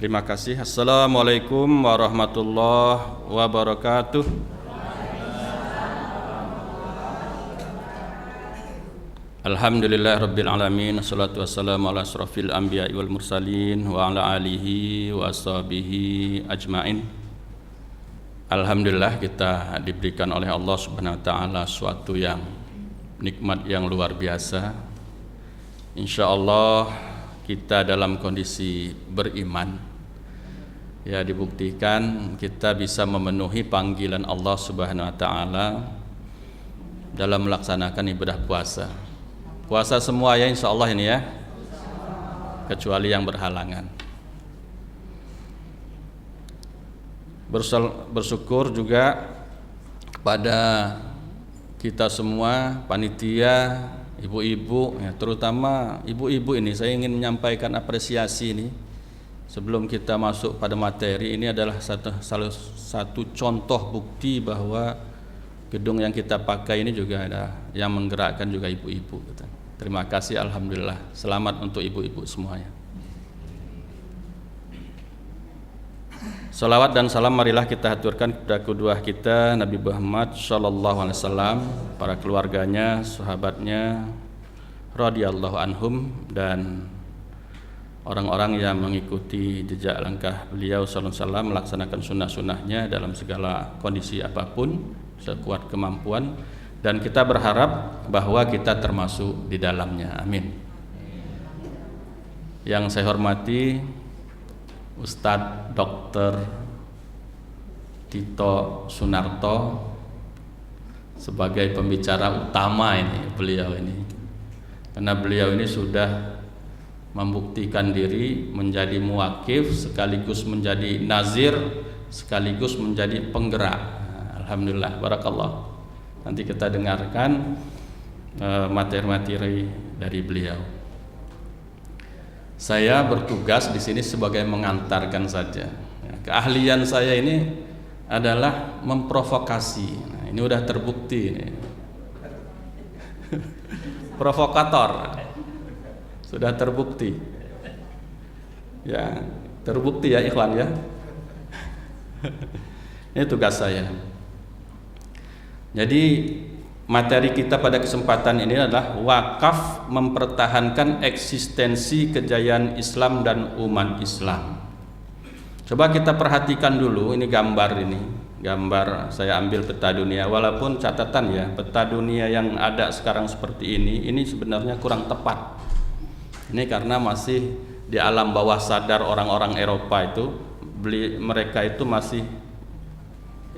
Terima kasih. Assalamualaikum warahmatullahi wabarakatuh. Alhamdulillah rabbil alamin. Assalatu wassalamu ala asrafil anbiya'i wal mursalin wa ala alihi wa ashabihi ajmain. Alhamdulillah kita diberikan oleh Allah Subhanahu wa taala suatu yang nikmat yang luar biasa. Insyaallah kita dalam kondisi beriman. Ya, dibuktikan kita bisa memenuhi panggilan Allah Subhanahu wa taala dalam melaksanakan ibadah puasa. Puasa semua ya insyaallah ini ya. Kecuali yang berhalangan. Bersyukur juga kepada kita semua panitia, ibu-ibu ya, terutama ibu-ibu ini saya ingin menyampaikan apresiasi ini. Sebelum kita masuk pada materi, ini adalah salah satu contoh bukti bahwa gedung yang kita pakai ini juga ada yang menggerakkan juga ibu-ibu. Terima kasih, alhamdulillah. Selamat untuk ibu-ibu semuanya. Salawat dan salam marilah kita haturkan kepada kedua kita Nabi Muhammad SAW, para keluarganya, sahabatnya, radhiyallahu anhum, dan orang-orang yang mengikuti jejak langkah beliau sallallahu alaihi wasallam melaksanakan sunnah-sunnahnya dalam segala kondisi apapun sekuat kemampuan, dan kita berharap bahwa kita termasuk di dalamnya. Amin. Yang saya hormati Ustadz Dr. Tito Sunarto sebagai pembicara utama ini, beliau ini, karena beliau ini sudah membuktikan diri menjadi muwakif sekaligus menjadi nazir sekaligus menjadi penggerak. Alhamdulillah, barakallah. Nanti kita dengarkan materi-materi dari beliau. Saya bertugas di sini sebagai mengantarkan saja. Keahlian saya ini adalah memprovokasi. Nah, ini udah terbukti ini. Provokator. Sudah terbukti. Ya, terbukti ya ikhwan ya. Ini tugas saya. Jadi materi kita pada kesempatan ini adalah wakaf mempertahankan eksistensi kejayaan Islam dan umat Islam. Coba kita perhatikan dulu ini gambar ini. Gambar saya ambil peta dunia, walaupun catatan ya, peta dunia yang ada sekarang seperti ini sebenarnya kurang tepat. Ini karena masih di alam bawah sadar orang-orang Eropa itu, mereka itu masih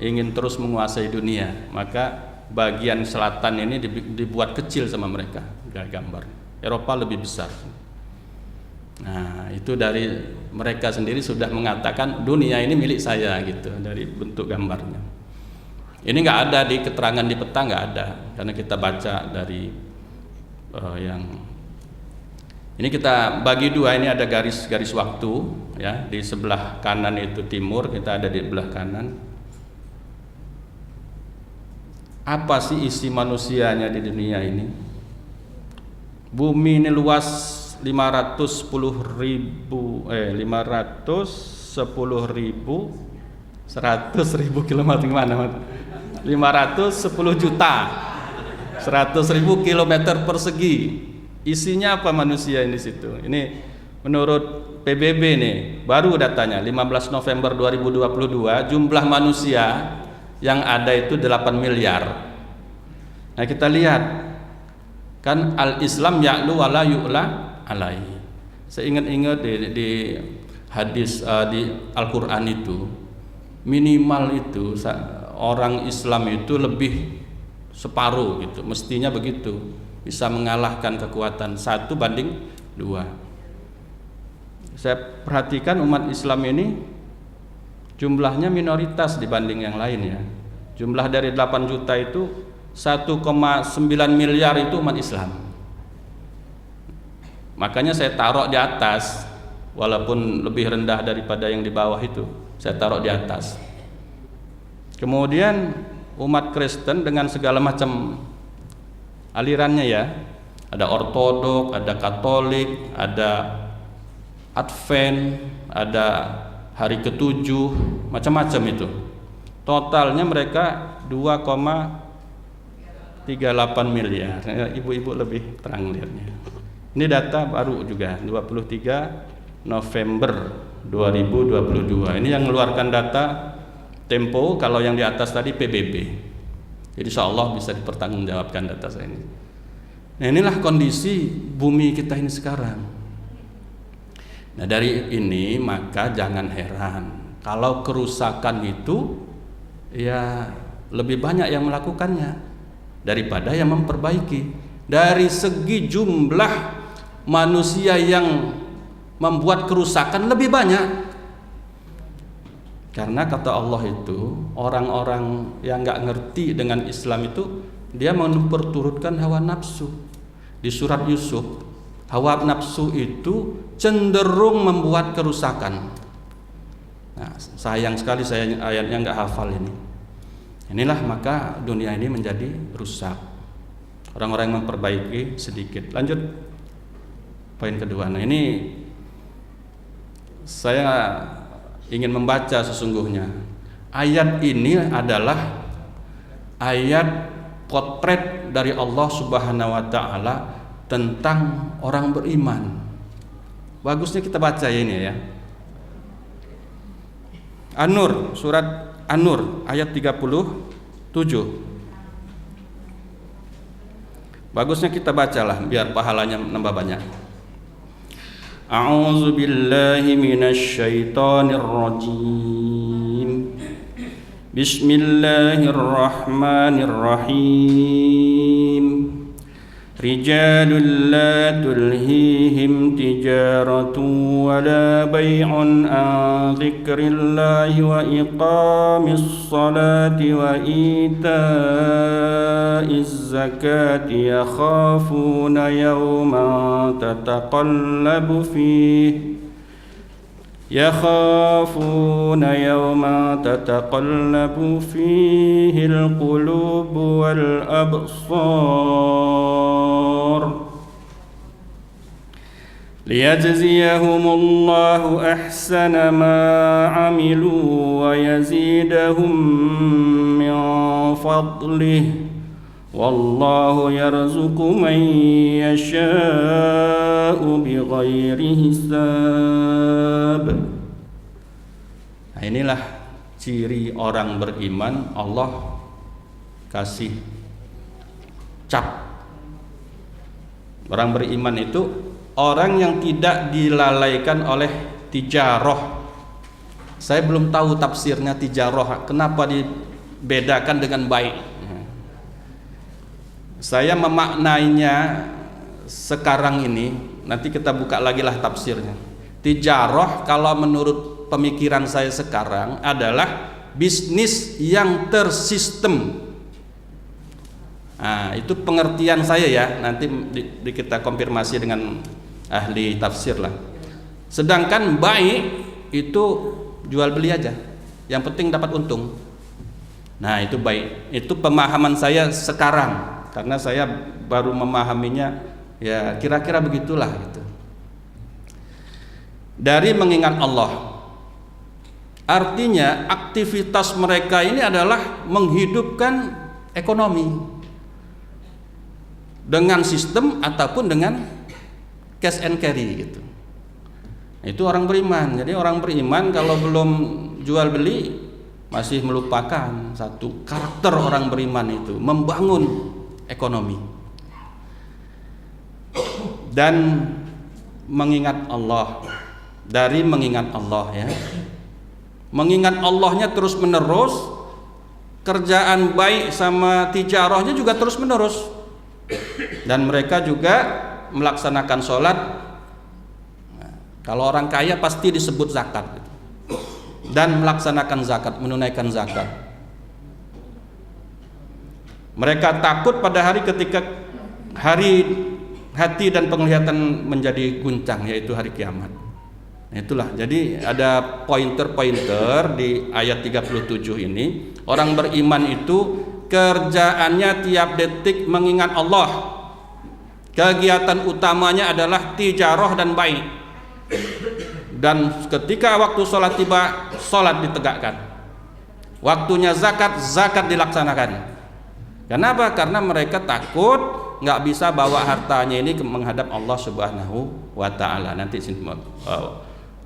ingin terus menguasai dunia, maka bagian selatan ini dibuat kecil sama mereka. Gambar Eropa lebih besar. Nah, itu dari mereka sendiri sudah mengatakan dunia ini milik saya gitu, dari bentuk gambarnya. Ini nggak ada di keterangan di peta, nggak ada, karena kita baca dari yang ini kita bagi dua. Ini ada garis-garis waktu ya, di sebelah kanan itu timur, kita ada di sebelah kanan. Apa sih isi manusianya di dunia ini? Bumi ini luas 100.000 kilometer mana? 510 juta 100.000 kilometer persegi. Isinya apa manusia ini di situ? Ini menurut PBB nih, baru datanya 15 November 2022, jumlah manusia yang ada itu 8 miliar. Nah, kita lihat kan al-Islam ya'lu wa la yu'la alaihi. Saya ingat-ingat di hadis di Al-Qur'an itu minimal itu orang Islam itu lebih separuh gitu, mestinya begitu, bisa mengalahkan kekuatan 1:2. Saya perhatikan umat Islam ini jumlahnya minoritas dibanding yang lain ya. Jumlah dari 8 juta itu 1,9 miliar itu umat Islam. Makanya saya taruh di atas, walaupun lebih rendah daripada yang di bawah itu, saya taruh di atas. Kemudian umat Kristen dengan segala macam alirannya ya, ada Ortodok, ada Katolik, ada Advent, ada hari ke-7, macam-macam itu. Totalnya mereka 2,38 miliar. Ibu-ibu lebih terang lihatnya. Ini data baru juga, 23 November 2022. Ini yang mengeluarkan data Tempo, kalau yang di atas tadi PBB. Jadi insya Allah bisa dipertanggungjawabkan data saya ini. Nah, inilah kondisi bumi kita ini sekarang. Nah, dari ini maka jangan heran kalau kerusakan itu ya lebih banyak yang melakukannya daripada yang memperbaiki. Dari segi jumlah manusia yang membuat kerusakan lebih banyak. Karena kata Allah itu, orang-orang yang nggak ngerti dengan Islam itu dia memperturutkan hawa nafsu. Di surat Yusuf, hawa nafsu itu cenderung membuat kerusakan. Nah, sayang sekali saya ayatnya nggak hafal ini. Inilah maka dunia ini menjadi rusak. Orang-orang yang memperbaiki sedikit. Lanjut poin kedua. Nah, ini saya ingin membaca sesungguhnya. Ayat ini adalah ayat potret dari Allah Subhanahu wa taala tentang orang beriman. Bagusnya kita baca ini ya. An-Nur, surat An-Nur ayat 37. Bagusnya kita bacalah biar pahalanya nambah banyak. A'udzu billahi minasy syaithanir rajim. Bismillahirrahmanirrahim. Rijalul la tulhihim tijaratun wa la bay'un an dzikrillahi wa iqamis salati wa ita'iz zakati yakhafuna yawman tataqallabu fihi يخافون يوما تتقلب فيه القلوب والأبصار ليجزيهم الله أحسن ما عملوا ويزيدهم من فضله والله يرزق من يشاء بغير حساب. Nah, inilah ciri orang beriman. Allah kasih cap. Orang beriman itu orang yang tidak dilalaikan oleh tijarah. Saya belum tahu tafsirnya tijarah. Kenapa dibedakan dengan baik? Saya memaknainya sekarang ini, nanti kita buka lagi lah tafsirnya. Tijarah kalau menurut pemikiran saya sekarang adalah bisnis yang tersistem. Nah, itu pengertian saya ya, nanti kita konfirmasi dengan ahli tafsir lah. Sedangkan baik itu jual beli aja, yang penting dapat untung. Nah, itu baik, itu pemahaman saya sekarang. Karena saya baru memahaminya, ya kira-kira begitulah gitu. Dari mengingat Allah, artinya aktivitas mereka ini adalah menghidupkan ekonomi dengan sistem ataupun dengan cash and carry gitu. Itu orang beriman. Jadi orang beriman kalau belum jual beli masih melupakan satu karakter orang beriman itu, membangun ekonomi dan mengingat Allah. Dari mengingat Allah ya, mengingat Allahnya terus menerus, kerjaan baik sama tijarahnya juga terus menerus, dan mereka juga melaksanakan sholat. Nah, kalau orang kaya pasti disebut zakat dan melaksanakan zakat, menunaikan zakat. Mereka takut pada hari ketika hati dan penglihatan menjadi guncang, yaitu hari kiamat. Nah, itulah. Jadi ada pointer-pointer di ayat 37 ini. Orang beriman itu kerjaannya tiap detik mengingat Allah. Kegiatan utamanya adalah tijarah dan baik. Dan ketika waktu sholat tiba, sholat ditegakkan. Waktunya zakat, zakat dilaksanakan. Kenapa? Karena mereka takut nggak bisa bawa hartanya ini menghadap Allah Subhanahu wa Ta'ala. Nanti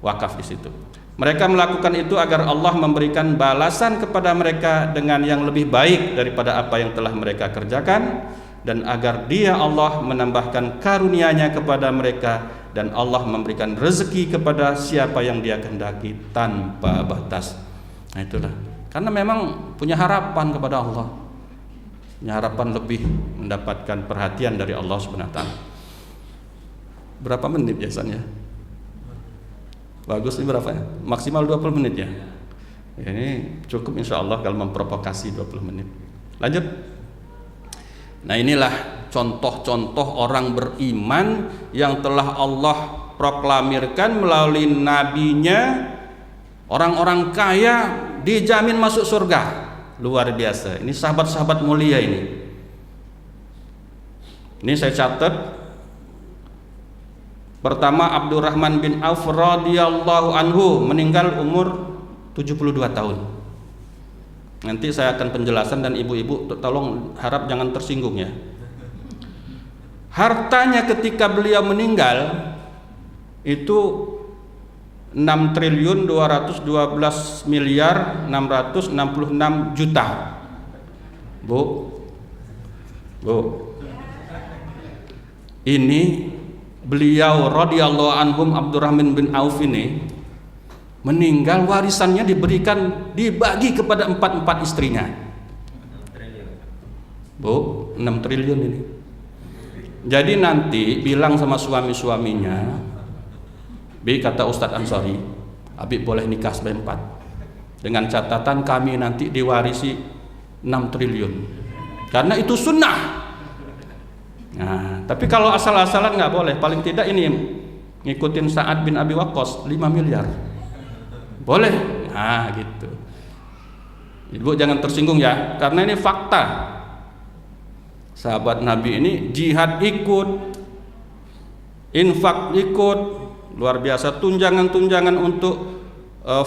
wakaf di situ. Mereka melakukan itu agar Allah memberikan balasan kepada mereka dengan yang lebih baik daripada apa yang telah mereka kerjakan, dan agar Dia Allah menambahkan karunia-Nya kepada mereka, dan Allah memberikan rezeki kepada siapa yang Dia kehendaki tanpa batas. Nah itulah, karena memang punya harapan kepada Allah, punya harapan lebih mendapatkan perhatian dari Allah Subhanahu wa Ta'ala. Berapa menit biasanya? Bagus, ini berapa ya? Maksimal 20 menit ya. Ini cukup insya Allah kalau memprovokasi 20 menit. Lanjut. Nah inilah contoh-contoh orang beriman yang telah Allah proklamirkan melalui nabinya. Orang-orang kaya dijamin masuk surga. Luar biasa. Ini sahabat-sahabat mulia ini. Ini saya catat. Pertama, Abdurrahman bin Auf radhiyallahu anhu meninggal umur 72 tahun. Nanti saya akan penjelasan, dan ibu-ibu tolong harap jangan tersinggung ya. Hartanya ketika beliau meninggal itu 6.212 miliar 666 juta. Bu. Ini beliau radhiyallahu anhum, Abdurrahman bin Auf ini meninggal, warisannya dibagi kepada 4 istrinya. Bu, 6 triliun ini. Jadi nanti bilang sama suami-suaminya, Bi, kata Ustadz Ansori, Abi boleh nikah sampai 4, dengan catatan kami nanti diwarisi 6 triliun, karena itu sunnah. Nah, tapi kalau asal-asalan nggak boleh. Paling tidak ini ngikutin Sa'ad bin Abi Waqqas 5 miliar. Boleh. Nah, gitu. Ibu jangan tersinggung ya, karena ini fakta. Sahabat Nabi ini jihad ikut, infak ikut, luar biasa. Tunjangan-tunjangan untuk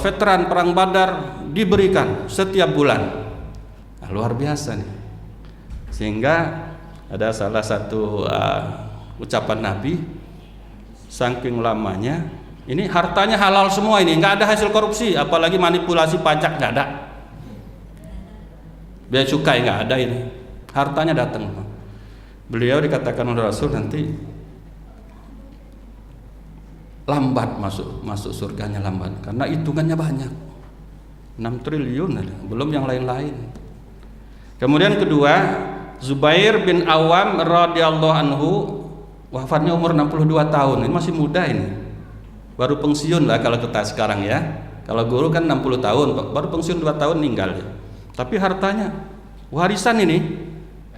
veteran perang Badar diberikan setiap bulan. Nah, luar biasa nih. Sehingga ada salah satu ucapan Nabi, saking lamanya, ini hartanya halal semua, ini nggak ada hasil korupsi, apalagi manipulasi pajak nggak ada, bea cukai nggak ada, ini hartanya datang. Beliau dikatakan oleh Rasul nanti lambat masuk surganya, lambat karena hitungannya banyak, 6 triliun, belum yang lain-lain. Kemudian kedua, Zubair bin Awam radhiyallahu anhu wafatnya umur 62 tahun. Ini masih muda ini. Baru pensiun lah kalau kita sekarang ya. Kalau guru kan 60 tahun, baru pensiun 2 tahun meninggal. Tapi hartanya, warisan ini,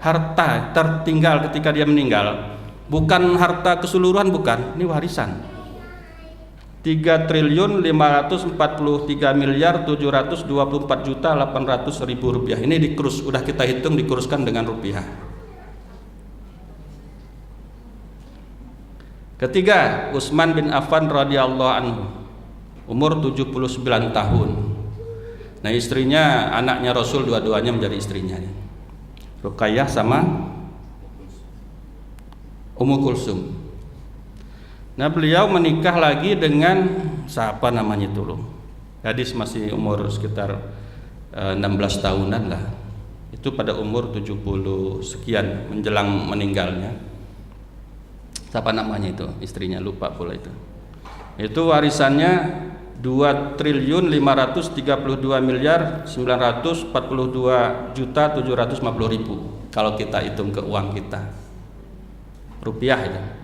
harta tertinggal ketika dia meninggal. Bukan harta keseluruhan, bukan. Ini warisan. 3.543 miliar 724 juta 800 ribu rupiah. Ini dikurus, udah kita hitung, dikuruskan dengan rupiah. Ketiga, Utsman bin Affan radhiyallahu anhu, umur 79 tahun. Nah, istrinya, anaknya Rasul, dua-duanya menjadi istrinya, Ruqayyah sama Ummu Kulsum. Nah, beliau menikah lagi dengan siapa namanya itu loh, gadis masih umur sekitar 16 tahunan lah, itu pada umur 70 sekian menjelang meninggalnya. Siapa namanya itu istrinya, lupa pula itu warisannya 2.532 miliar 942 juta 750 ribu kalau kita hitung ke uang kita, rupiah itu.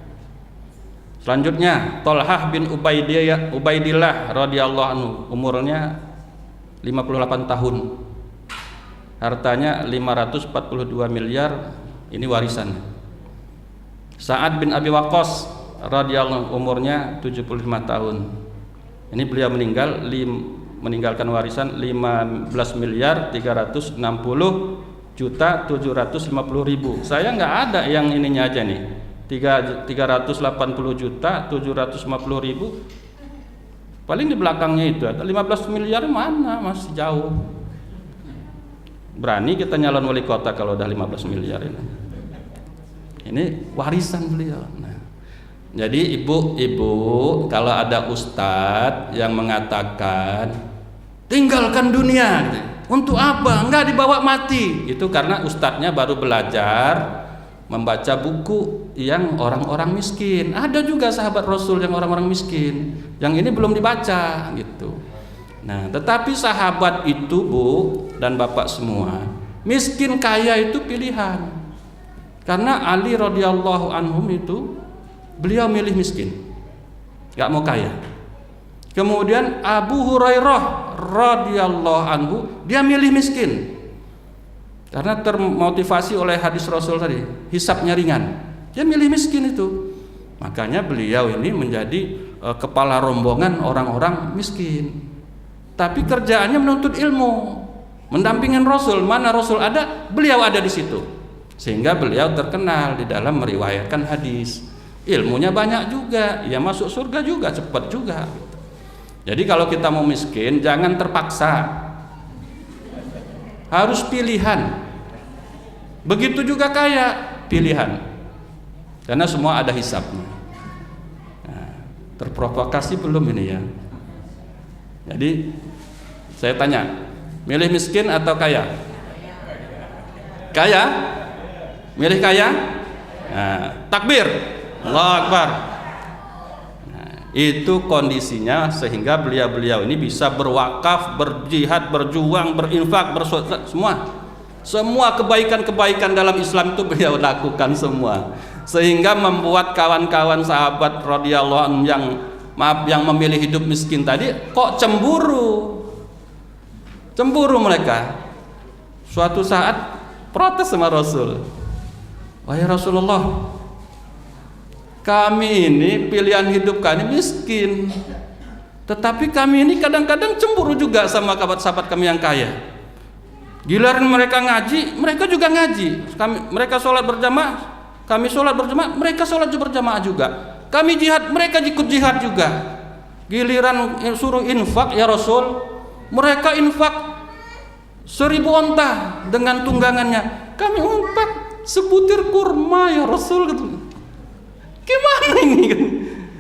Selanjutnya, Thalhah bin Ubaidillah radhiyallahu anhu, umurnya 58 tahun. Hartanya 542 miliar, ini warisan. Sa'ad bin Abi Waqqas radhiyallahu anhu, umurnya 75 tahun. Ini beliau meninggalkan warisan 15 miliar 360 juta 750 ribu. Saya nggak ada yang ininya aja nih. 380 juta 750 ribu Paling di belakangnya itu ada 15 miliar mana, masih jauh. Berani kita nyalon wali kota kalau udah 15 miliar ini. Ini warisan beliau. Nah, jadi ibu-ibu kalau ada ustadz yang mengatakan tinggalkan dunia, untuk apa? Enggak dibawa mati. Itu karena ustadznya baru belajar membaca buku yang orang-orang miskin. Ada juga sahabat Rasul yang orang-orang miskin, yang ini belum dibaca gitu. Nah, tetapi sahabat itu, Bu dan Bapak semua, miskin kaya itu pilihan. Karena Ali radhiyallahu anhum itu beliau milih miskin, gak mau kaya. Kemudian Abu Hurairah radhiyallahu anhu dia milih miskin. Karena termotivasi oleh hadis Rasul tadi, hisabnya ringan. Dia milih miskin itu. Makanya beliau ini menjadi kepala rombongan orang-orang miskin. Tapi kerjaannya menuntut ilmu, mendampingin Rasul. Mana Rasul ada, beliau ada di situ. Sehingga beliau terkenal di dalam meriwayatkan hadis. Ilmunya banyak juga, ya masuk surga juga, cepat juga. Jadi kalau kita mau miskin, jangan terpaksa. Harus pilihan. Begitu juga kaya, pilihan. Karena semua ada hisabnya. Nah, terprovokasi belum ini ya? Jadi saya tanya, milih miskin atau kaya? Kaya? Milih kaya? Nah, takbir, Allahu Akbar. Itu kondisinya sehingga beliau-beliau ini bisa berwakaf, berjihad, berjuang, berinfak, bersedekah, semua kebaikan-kebaikan dalam Islam itu beliau lakukan semua, sehingga membuat kawan-kawan sahabat radhiyallahu anhum yang memilih hidup miskin tadi kok cemburu mereka. Suatu saat protes sama Rasul, wahai Rasulullah, kami ini pilihan hidup kami miskin, tetapi kami ini kadang-kadang cemburu juga sama sahabat kami yang kaya. Giliran mereka ngaji, mereka juga ngaji. Mereka sholat berjamaah, kami sholat berjamaah, mereka sholat berjamaah juga. Kami jihad, mereka ikut jihad juga. Giliran suruh infak ya Rasul, mereka infak 1000 onta dengan tunggangannya. Kami infak sebutir kurma ya Rasul. Gimana ini?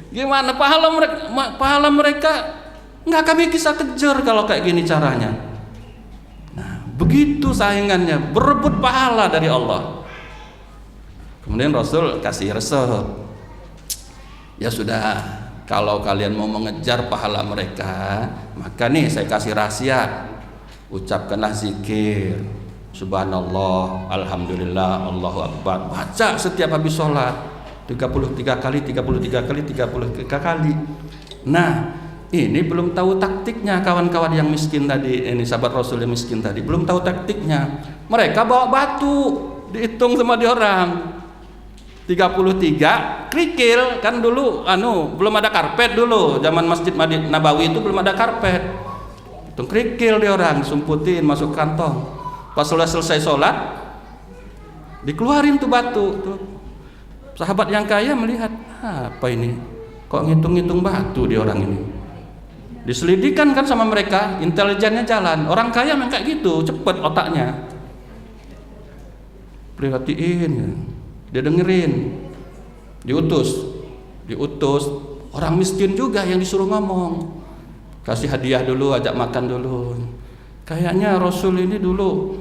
Gimana pahala mereka nggak kami bisa kejar kalau kayak gini caranya. Nah, begitu saingannya, berebut pahala dari Allah. Kemudian Rasul kasih resep. Ya sudah, kalau kalian mau mengejar pahala mereka, maka nih saya kasih rahasia. Ucapkanlah zikir, subhanallah, alhamdulillah, Allahu akbar. Baca setiap habis sholat 33 kali. Nah, ini belum tahu taktiknya kawan-kawan yang miskin tadi, ini sahabat Rasul yang miskin tadi, belum tahu taktiknya. Mereka bawa batu, dihitung sama dia orang. 33 kerikil, kan dulu belum ada karpet dulu, zaman Masjid Nabawi itu belum ada karpet. Hitung kerikil dia orang, sumputin masuk kantong. Pas selesai sholat, dikeluarin tuh batu tuh. Sahabat yang kaya melihat, apa ini? Kok ngitung-ngitung batu dia orang ini? Diselidikan kan sama mereka, intelijennya jalan. Orang kaya memang kayak gitu, cepet otaknya. Perhatiin, dia dengerin. Diutus orang miskin juga yang disuruh ngomong. Kasih hadiah dulu, ajak makan dulu. Kayaknya Rasul ini dulu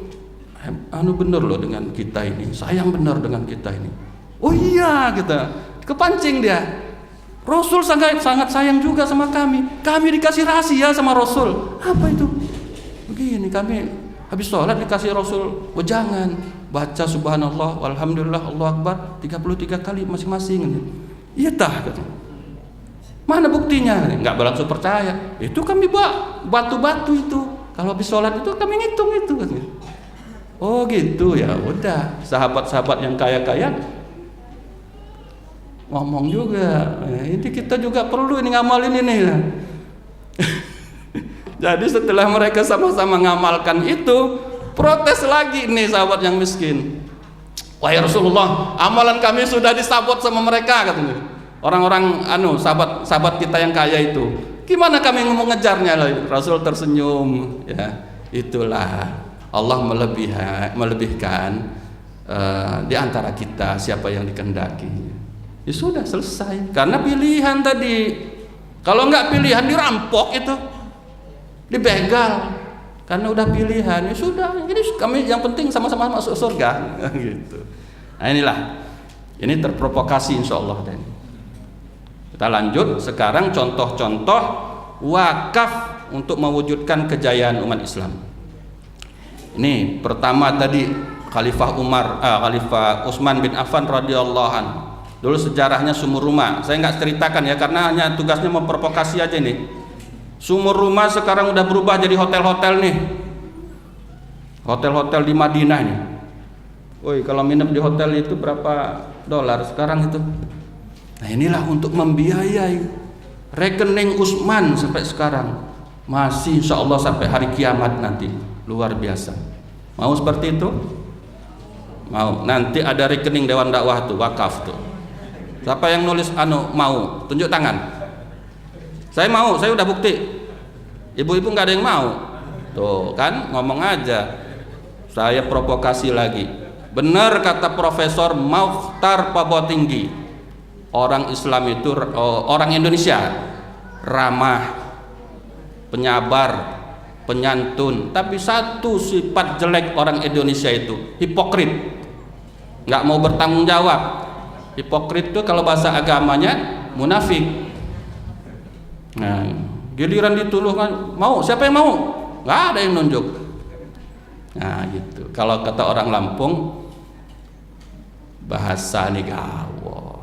bener loh dengan kita ini, sayang bener dengan kita ini. Oh iya, kita kepancing dia. Rasul sangat sayang juga sama kami. Kami dikasih rahasia sama Rasul. Apa itu? Begini, kami habis sholat dikasih Rasul wejangan, baca subhanallah, walhamdulillah, Allahu akbar 33 kali masing-masing. Iya tah, kata. Mana buktinya? Enggak langsung percaya. Itu kami bawa batu-batu itu. Kalau habis sholat itu kami ngitung itu, katanya. Oh gitu ya, udah. Sahabat-sahabat yang kaya-kaya ngomong juga. Ini kita juga perlu ini ngamalin ini ya. Jadi setelah mereka sama-sama ngamalkan itu, protes lagi nih sahabat yang miskin. Wahai Rasulullah, amalan kami sudah disabot sama mereka, katanya. Orang-orang sahabat kita yang kaya itu. Gimana kami mau ngejarnya? Rasul tersenyum. Ya, itulah Allah melebihkan di antara kita siapa yang dikehendaki. Ya sudah selesai. Karena pilihan tadi. Kalau nggak pilihan dirampok itu, dibegal. Karena udah pilihan, ya sudah. Jadi kami yang penting sama-sama masuk surga. Gitu. Nah inilah, ini terprovokasi insya Allah. Kita lanjut sekarang contoh-contoh wakaf untuk mewujudkan kejayaan umat Islam. Ini pertama tadi Khalifah Utsman bin Affan radhiyallahu anhu. Dulu sejarahnya sumur rumah. Saya nggak ceritakan ya karena hanya tugasnya memprovokasi aja nih. Sumur rumah sekarang udah berubah jadi hotel-hotel nih. Hotel-hotel di Madinah nih. Woi, kalau minum di hotel itu berapa dolar sekarang itu? Nah inilah untuk membiayai rekening Utsman sampai sekarang. Masih insya Allah sampai hari kiamat nanti. Luar biasa. Mau seperti itu? Mau. Nanti ada rekening Dewan Dakwah tuh, wakaf tuh. Siapa yang nulis mau? Tunjuk tangan. Saya mau, saya udah bukti. Ibu-ibu nggak ada yang mau. Tuh kan ngomong aja. Saya provokasi lagi. Benar kata Profesor Mokhtar Pabotinggi. Orang Islam itu orang Indonesia ramah, penyabar, penyantun. Tapi satu sifat jelek orang Indonesia itu hipokrit. Nggak mau bertanggung jawab. Hipokrit itu kalau bahasa agamanya munafik. Nah, giliran dituluh kan mau, siapa yang mau? Nggak ada yang nunjuk. Nah gitu. Kalau kata orang Lampung, bahasa nih gawo,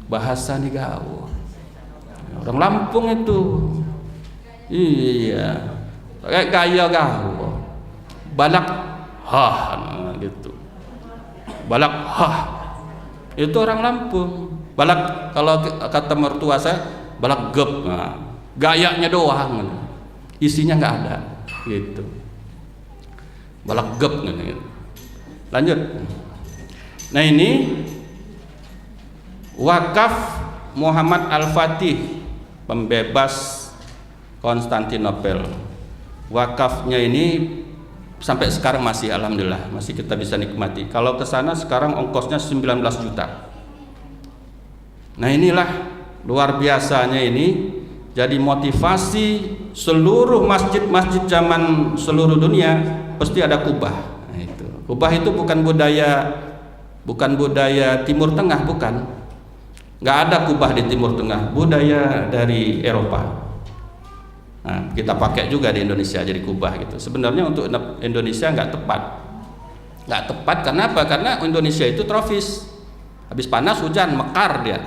bahasa nih gawo. Orang Lampung itu, iya, kayak gaya gawo, balak hah, gitu, balak hah. Itu orang Lampung. Balak kalau kata mertua saya, balak gep. Nah, gayanya doang, isinya nggak ada, gitu. Balak gep gitu. Lanjut. Nah ini wakaf Muhammad Al-Fatih, pembebas Konstantinopel. Wakafnya ini sampai sekarang masih alhamdulillah masih kita bisa nikmati. Kalau ke sana sekarang ongkosnya 19 juta. Nah inilah luar biasanya ini jadi motivasi seluruh masjid-masjid zaman seluruh dunia pasti ada kubah. Nah, itu. Kubah itu bukan budaya Timur Tengah, bukan. Nggak ada kubah di Timur Tengah, budaya dari Eropa. Nah, kita pakai juga di Indonesia jadi kubah gitu. Sebenarnya untuk Indonesia nggak tepat karena apa? Karena Indonesia itu tropis. Habis panas hujan mekar dia,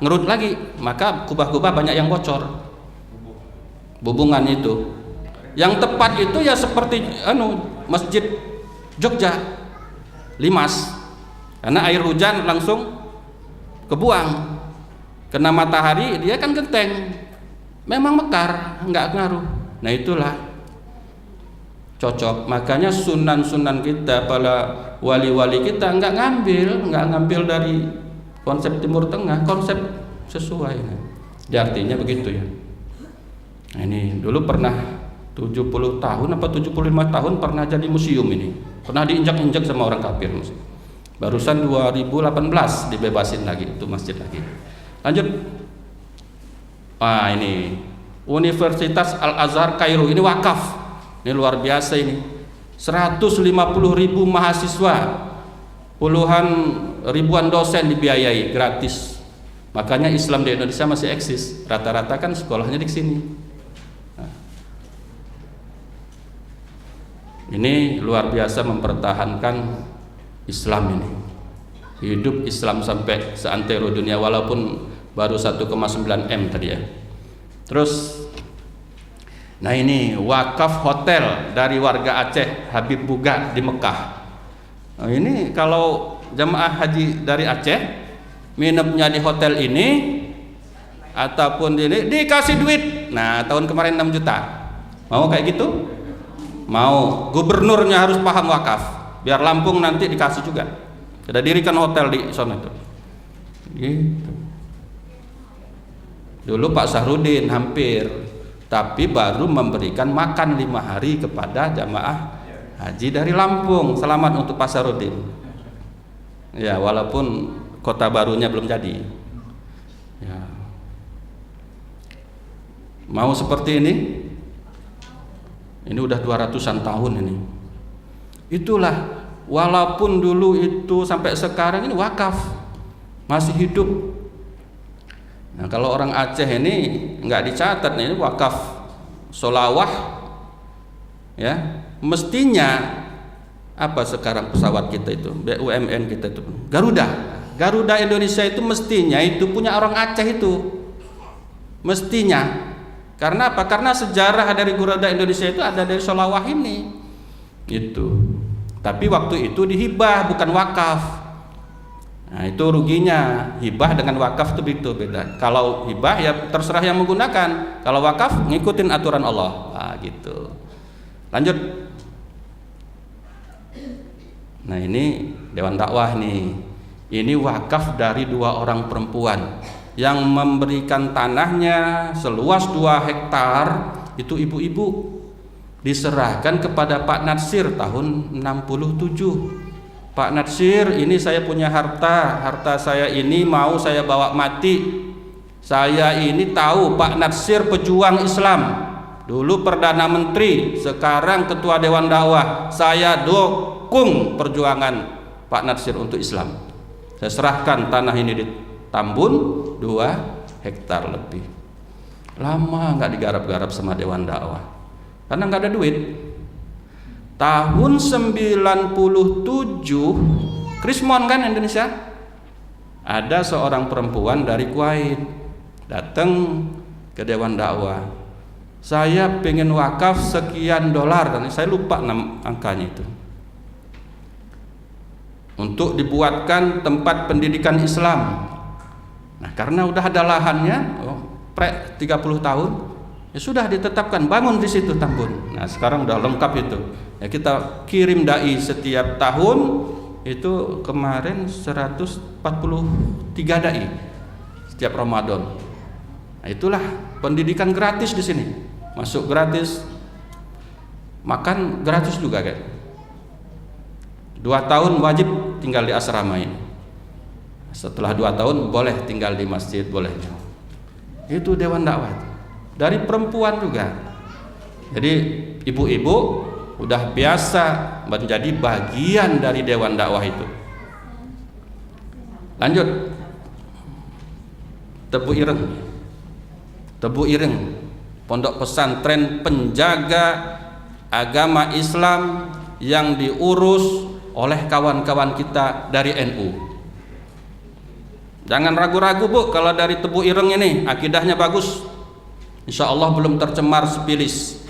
ngerut lagi, maka kubah-kubah banyak yang bocor. Bubungan itu. Yang tepat itu ya seperti Masjid Jogja, Limas. Karena air hujan langsung kebuang. Kena matahari dia kan genteng. Memang mekar, nggak ngaruh. Nah itulah cocok. Makanya sunan-sunan kita, para wali-wali kita nggak ngambil dari konsep Timur Tengah, konsep sesuai. Artinya begitu ya. Nah, ini dulu pernah 70 tahun apa 75 tahun pernah jadi museum ini. Pernah diinjak-injak sama orang kafir. Barusan 2018 dibebasin lagi itu masjid lagi. Lanjut. Ah ini Universitas Al-Azhar Kairo ini wakaf. Ini luar biasa ini. 150.000 mahasiswa, puluhan ribuan dosen dibiayai gratis. Makanya Islam di Indonesia masih eksis. Rata-rata kan sekolahnya di sini. Nah. Ini luar biasa mempertahankan Islam ini. Hidup Islam sampai seantero dunia walaupun baru 1,9 M tadi ya. Terus nah ini wakaf hotel dari warga Aceh Habib Buga di Mekah. Nah, ini kalau jamaah haji dari Aceh minumnya di hotel ini ataupun ini dikasih duit. Nah tahun kemarin 6 juta. Mau kayak gitu? Mau. Gubernurnya harus paham wakaf biar Lampung nanti dikasih juga. Kita dirikan hotel di sana tuh. Gitu. Dulu Pak Sahrudin hampir, tapi baru memberikan makan 5 hari kepada jamaah haji dari Lampung. Selamat untuk Pak Sahrudin. Ya, walaupun kota barunya belum jadi. Ya. Mau seperti ini? Ini udah 200-an tahun ini. Itulah, walaupun dulu itu sampai sekarang ini wakaf, masih hidup. Nah, kalau orang Aceh ini nggak dicatat, ini wakaf Solawah, ya, mestinya apa sekarang pesawat kita itu, BUMN kita itu, Garuda Indonesia itu mestinya itu punya orang Aceh itu, mestinya. Karena apa? Karena sejarah dari Garuda Indonesia itu ada dari Solawah ini, itu. Tapi waktu itu dihibah, bukan wakaf. Nah, itu ruginya. Hibah dengan wakaf itu beda. Kalau hibah ya terserah yang menggunakan. Kalau wakaf ngikutin aturan Allah. Nah, gitu. Lanjut. Nah, ini Dewan Dakwah nih. Ini wakaf dari 2 orang perempuan yang memberikan tanahnya seluas 2 hektar. Itu ibu-ibu. Diserahkan kepada Pak Natsir tahun 67. Pak Natsir, ini saya punya harta saya ini mau saya bawa mati. Saya ini tahu Pak Natsir pejuang Islam, dulu Perdana Menteri, sekarang Ketua Dewan Dakwah. Saya dukung perjuangan Pak Natsir untuk Islam. Saya serahkan tanah ini di Tambun 2 hektar lebih. Lama nggak digarap-garap sama Dewan Dakwah, karena nggak ada duit. Tahun 97 Krismon kan Indonesia, ada seorang perempuan dari Kuwait datang ke Dewan Dakwah. Saya pengen wakaf sekian dolar, dan saya lupa angkanya itu, untuk dibuatkan tempat pendidikan Islam. Nah, karena udah ada lahannya, 30 tahun, ya sudah ditetapkan bangun di situ Tambun. Nah, sekarang udah lengkap itu. Ya, kita kirim dai setiap tahun, itu kemarin 143 dai setiap Ramadan. Nah, itulah pendidikan gratis di sini. Masuk gratis, makan gratis juga kan. 2 tahun wajib tinggal di asrama ini. Setelah 2 tahun boleh tinggal di masjid, boleh. Itu Dewan Dakwah. Dari perempuan juga. Jadi ibu-ibu udah biasa menjadi bagian dari Dewan Dakwah itu. Lanjut. Tebu Ireng, pondok pesantren penjaga agama Islam yang diurus oleh kawan-kawan kita dari NU. Jangan ragu-ragu Bu, kalau dari Tebu Ireng ini akidahnya bagus, insya Allah belum tercemar sipilis.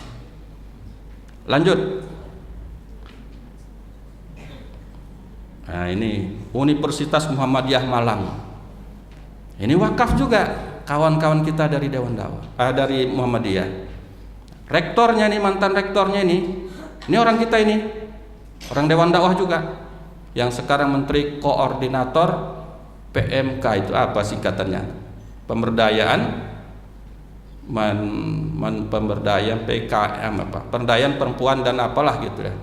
Lanjut. Nah, ini Universitas Muhammadiyah Malang. Ini wakaf juga, kawan-kawan kita dari Dewan Dakwah, dari Muhammadiyah. Rektornya nih, mantan rektornya ini orang kita ini, orang Dewan Dakwah juga, yang sekarang Menteri Koordinator PMK, itu apa singkatannya? Pemberdayaan pemberdayaan PKM apa? Pemberdayaan perempuan dan apalah gitu ya.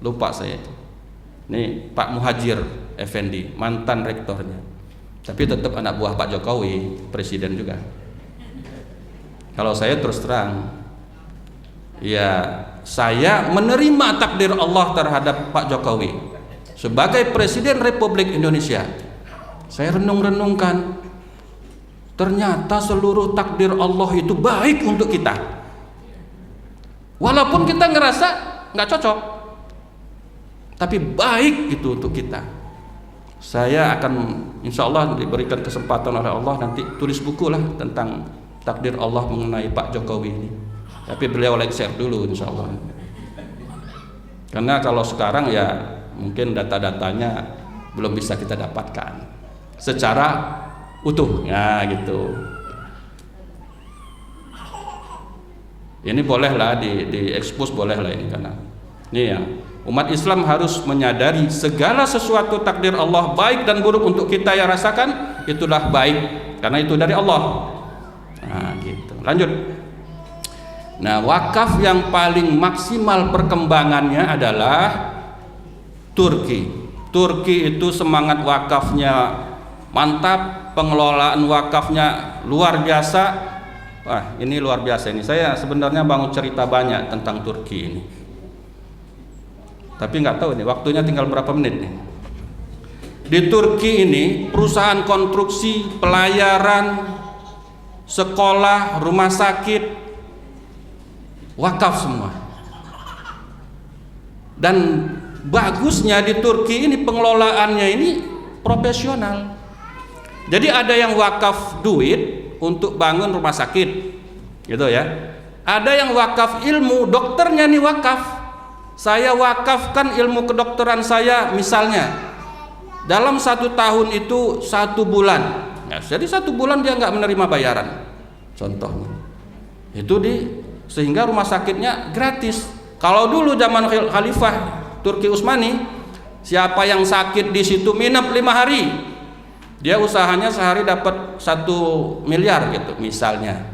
Lupa saya itu. Ini Pak Muhajir Effendi, mantan rektornya. Tapi tetap anak buah Pak Jokowi, presiden juga. Kalau saya terus terang, ya saya menerima takdir Allah terhadap Pak Jokowi sebagai Presiden Republik Indonesia. Saya renung-renungkan, ternyata seluruh takdir Allah itu baik untuk kita, walaupun kita ngerasa nggak cocok, tapi baik itu untuk kita. Saya akan insya Allah diberikan kesempatan oleh Allah nanti tulis buku lah tentang takdir Allah mengenai Pak Jokowi ini, tapi beliau share dulu insya Allah, karena kalau sekarang ya mungkin data-datanya belum bisa kita dapatkan secara utuh, ya gitu. Ini bolehlah di expose, bolehlah ini, karena ini ya umat Islam harus menyadari segala sesuatu takdir Allah baik dan buruk untuk kita yang rasakan itulah baik, karena itu dari Allah. Nah, Lanjut. Nah, wakaf yang paling maksimal perkembangannya adalah Turki. Turki itu semangat wakafnya mantap, pengelolaan wakafnya luar biasa. Wah, ini luar biasa ini. Saya sebenarnya bangun cerita banyak tentang Turki ini. Tapi nggak tahu nih, waktunya tinggal berapa menit nih. Di Turki ini perusahaan konstruksi, pelayaran, sekolah, rumah sakit wakaf semua. Dan bagusnya di Turki ini pengelolaannya ini profesional. Jadi ada yang wakaf duit untuk bangun rumah sakit, gitu ya. Ada yang wakaf ilmu, dokternya nih wakaf. Saya wakafkan ilmu kedokteran saya misalnya. Dalam 1 tahun itu 1 bulan. Ya, jadi 1 bulan dia nggak menerima bayaran. Contohnya. Sehingga rumah sakitnya gratis. Kalau dulu zaman Khalifah Turki Utsmani, siapa yang sakit di situ minap 5 hari, dia usahanya sehari dapat 1 miliar gitu misalnya.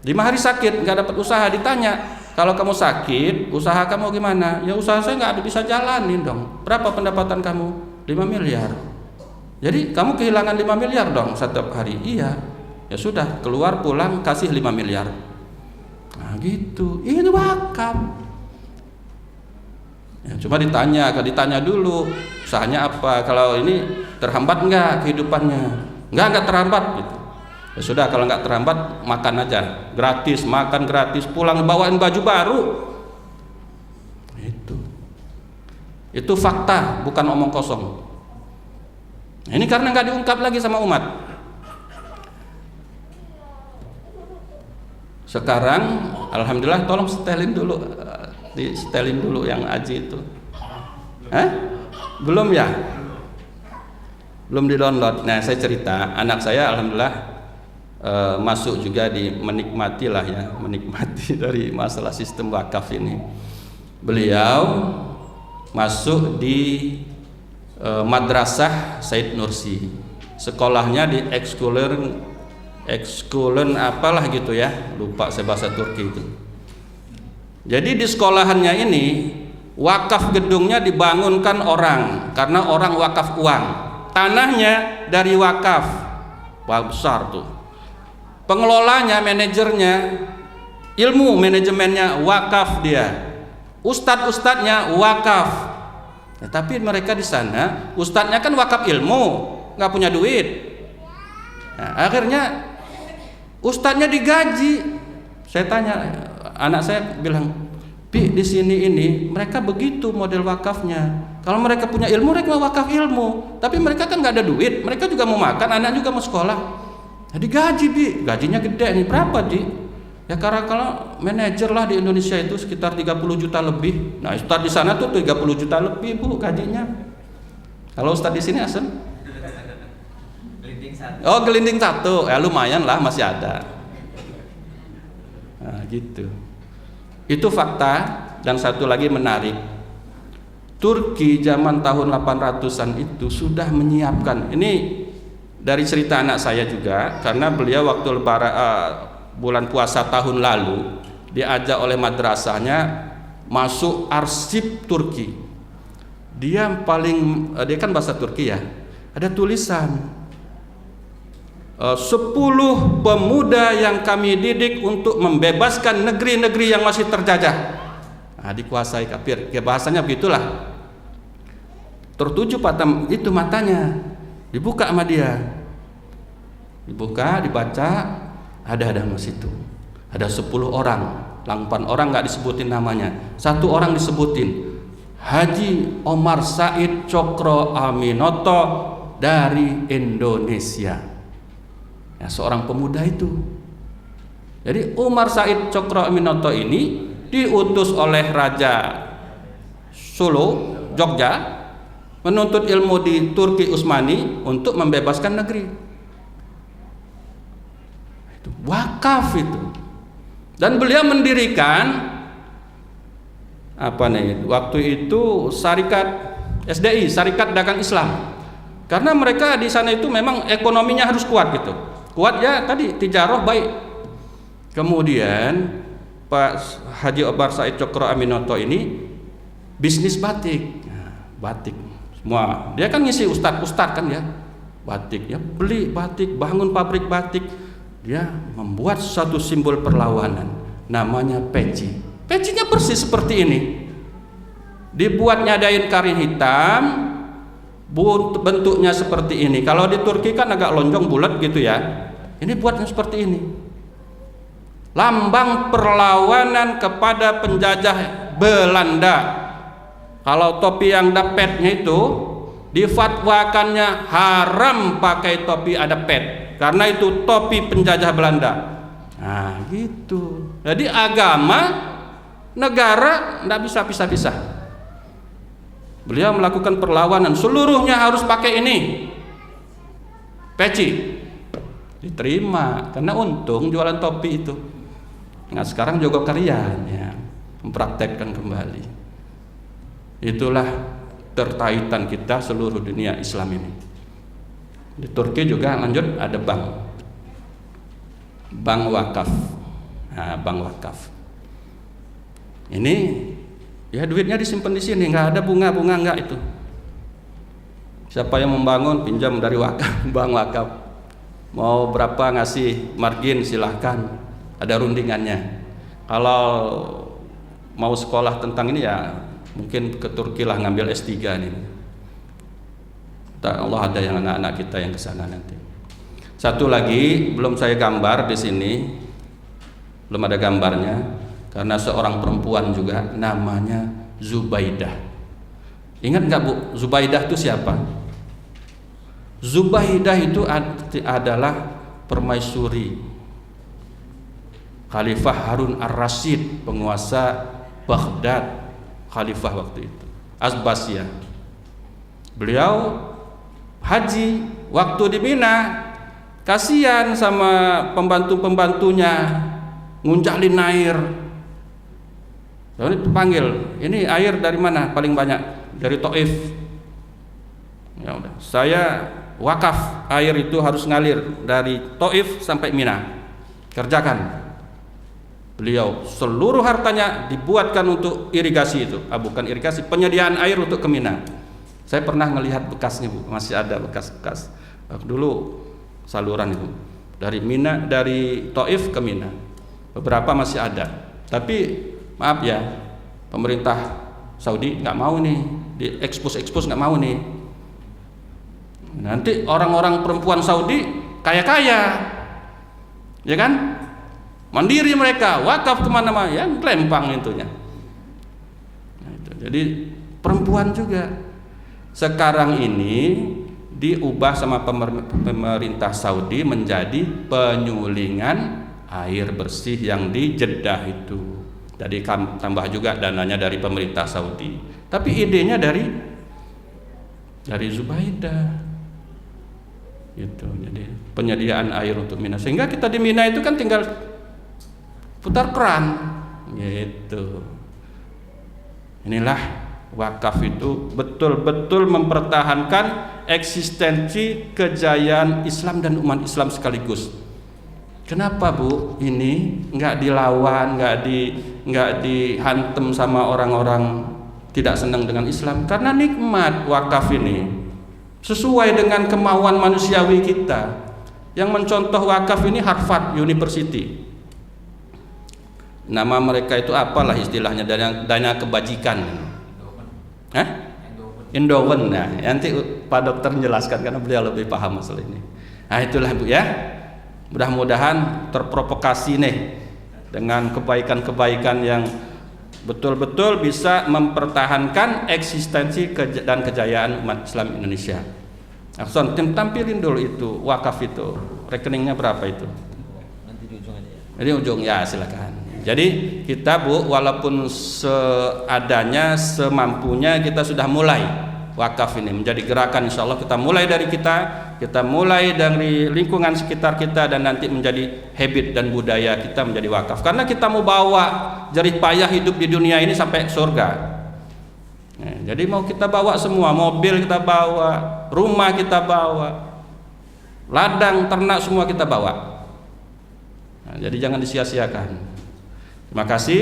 5 hari sakit nggak dapat usaha, ditanya, kalau kamu sakit usaha kamu gimana? Ya usaha saya nggak bisa jalanin dong. Berapa pendapatan kamu? 5 miliar. Jadi kamu kehilangan 5 miliar dong setiap hari. Iya. Ya sudah, keluar pulang kasih 5 miliar. Nah gitu, ini wakaf. Ya, cuma ditanya dulu usahanya apa, kalau ini terhambat enggak kehidupannya? Enggak terhambat gitu. Ya sudah, kalau enggak terhambat makan aja, gratis, makan gratis, pulang bawain baju baru. Itu fakta, bukan omong kosong. Nah, ini karena enggak diungkap lagi sama umat. Sekarang alhamdulillah, tolong setelin dulu, di-setelin dulu yang Aji itu. Belum ya? Belum di-download. Nah, saya cerita, anak saya alhamdulillah masuk juga menikmati dari masalah sistem wakaf ini. Beliau masuk di Madrasah Said Nursi. Sekolahnya di Ekskulen apalah gitu ya, lupa saya bahasa Turki itu. Jadi di sekolahannya ini wakaf gedungnya dibangunkan orang, karena orang wakaf uang. Tanahnya dari wakaf, wah besar tuh. Pengelolanya, manajernya, ilmu manajemennya wakaf dia. Ustadz-ustadznya wakaf. Ya, tapi mereka di sana, ustadznya kan wakaf ilmu, nggak punya duit. Nah, akhirnya ustadznya digaji. Saya tanya, anak saya bilang, Pi, di sini ini mereka begitu model wakafnya. Kalau mereka punya ilmu, mereka wakaf ilmu. Tapi mereka kan nggak ada duit. Mereka juga mau makan, anak juga mau sekolah. Jadi gaji, Bi, gajinya gede nih. Berapa, Ji? Ya karena kalau manajer lah di Indonesia itu sekitar 30 juta lebih. Nah, ustadz di sana tuh 30 juta lebih, Bu, gajinya. Kalau ustadz di sini asal? Oh, gelinding 1, ya lumayan lah, masih ada. Nah, gitu. Itu fakta. Dan satu lagi menarik, Turki zaman tahun 800-an itu sudah menyiapkan. Ini dari cerita anak saya juga, karena beliau waktu bulan puasa tahun lalu diajak oleh madrasahnya masuk arsip Turki. Dia kan bahasa Turki ya. Ada tulisan 10 pemuda yang kami didik untuk membebaskan negeri-negeri yang masih terjajah. Nah, dikuasai kafir. Ya, bahasanya begitulah. Tertuju itu matanya, dibuka sama dia. Dibuka, dibaca, ada mas itu. Ada 10 orang, 8 orang nggak disebutin namanya. 1 orang disebutin, Haji Omar Said Cokro Aminoto dari Indonesia. Ya, seorang pemuda itu. Jadi Umar Said Cokro Aminoto ini diutus oleh Raja Solo, Jogja, menuntut ilmu di Turki Utsmani untuk membebaskan negeri. Itu wakaf itu. Dan beliau mendirikan waktu itu Syarikat SDI, Syarikat Dagang Islam. Karena mereka di sana itu memang ekonominya harus kuat gitu. Kuat ya tadi tijarah baik. Kemudian Pak Haji Obar Said Cokro Aminoto ini bisnis batik. Nah, batik semua. Dia kan ngisi ustadz kan ya. Batik ya, beli batik, bangun pabrik batik. Dia membuat suatu simbol perlawanan namanya peci. Pecinya persis seperti ini. Dibuat nyadain kain hitam, bentuknya seperti ini. Kalau di Turki kan agak lonjong bulat gitu ya. Ini buatnya seperti ini. Lambang perlawanan kepada penjajah Belanda. Kalau topi yang ada petnya itu difatwakannya haram pakai topi ada pet, karena itu topi penjajah Belanda. Nah gitu. Jadi agama negara tidak bisa pisah-pisah. Beliau melakukan perlawanan, seluruhnya harus pakai ini peci. Diterima karena untung jualan topi itu. Nah sekarang jogok kalian ya, mempraktekkan kembali. Itulah terkaitan kita seluruh dunia Islam ini. Di Turki juga lanjut ada bank wakaf. Nah, bank wakaf ini ya duitnya disimpan di sini, nggak ada bunga-bunga, nggak itu. Siapa yang membangun pinjam dari wakaf, bank wakaf. Mau berapa ngasih margin silahkan, ada rundingannya. Kalau mau sekolah tentang ini ya mungkin ke Turki lah ngambil S3 nih. Allah ada yang anak-anak kita yang ke sana nanti. Satu lagi belum saya gambar di sini, belum ada gambarnya, karena seorang perempuan juga namanya Zubaidah. Ingat nggak Bu, Zubaidah itu siapa? Zubaidah itu adalah permaisuri Khalifah Harun ar-Rasyid, penguasa Baghdad, khalifah waktu itu, Abbasiyah. Beliau haji waktu di Mina, kasihan sama pembantu-pembantunya ngunjalin air. Lalu dipanggil, ini air dari mana paling banyak? Dari Taif. Ya udah, saya wakaf, air itu harus ngalir dari Taif sampai Mina. Kerjakan. Beliau seluruh hartanya dibuatkan untuk irigasi itu, bukan irigasi, penyediaan air untuk ke Mina. Saya pernah melihat bekasnya Bu, masih ada bekas-bekas dulu saluran itu dari Mina, dari Taif ke Mina. Beberapa masih ada, tapi maaf ya, pemerintah Saudi nggak mau nih diekspos nggak mau nih. Nanti orang-orang perempuan Saudi kaya-kaya, ya kan? Mandiri mereka, wakaf kemana-mana, ya kelempang intunya. Nah, itu. Jadi perempuan juga sekarang ini diubah sama pemerintah Saudi menjadi penyulingan air bersih yang di Jeddah itu. Jadi tambah juga dananya dari pemerintah Saudi. Tapi idenya dari Zubaidah. Gitu. Jadi penyediaan air untuk Mina. Sehingga kita di Mina itu kan tinggal putar keran gitu. Inilah wakaf itu betul-betul mempertahankan eksistensi kejayaan Islam dan umat Islam sekaligus. Kenapa Bu ini nggak dilawan, nggak dihantam sama orang-orang tidak senang dengan Islam? Karena nikmat wakaf ini sesuai dengan kemauan manusiawi kita. Yang mencontoh wakaf ini Harvard University. Nama mereka itu apalah istilahnya, dana kebajikan. Endowment. Nah, nanti Pak Dokter menjelaskan karena beliau lebih paham masalah ini. Nah, itulah Bu ya. Mudah-mudahan terprovokasi nih dengan kebaikan-kebaikan yang betul-betul bisa mempertahankan eksistensi dan kejayaan umat Islam Indonesia. Akson, tampilin dulu itu wakaf itu. Rekeningnya berapa itu? Nanti di ujung aja ya. Jadi ujung ya, silakan. Jadi kita Bu, walaupun seadanya, semampunya kita sudah mulai wakaf ini menjadi gerakan. Insya Allah kita mulai dari kita mulai dari lingkungan sekitar kita dan nanti menjadi habit dan budaya kita menjadi wakaf. Karena kita mau bawa jerih payah hidup di dunia ini sampai surga. Nah, jadi mau kita bawa semua, mobil kita bawa, rumah kita bawa, ladang ternak semua kita bawa. Nah, Jadi jangan disia-siakan. Terima kasih.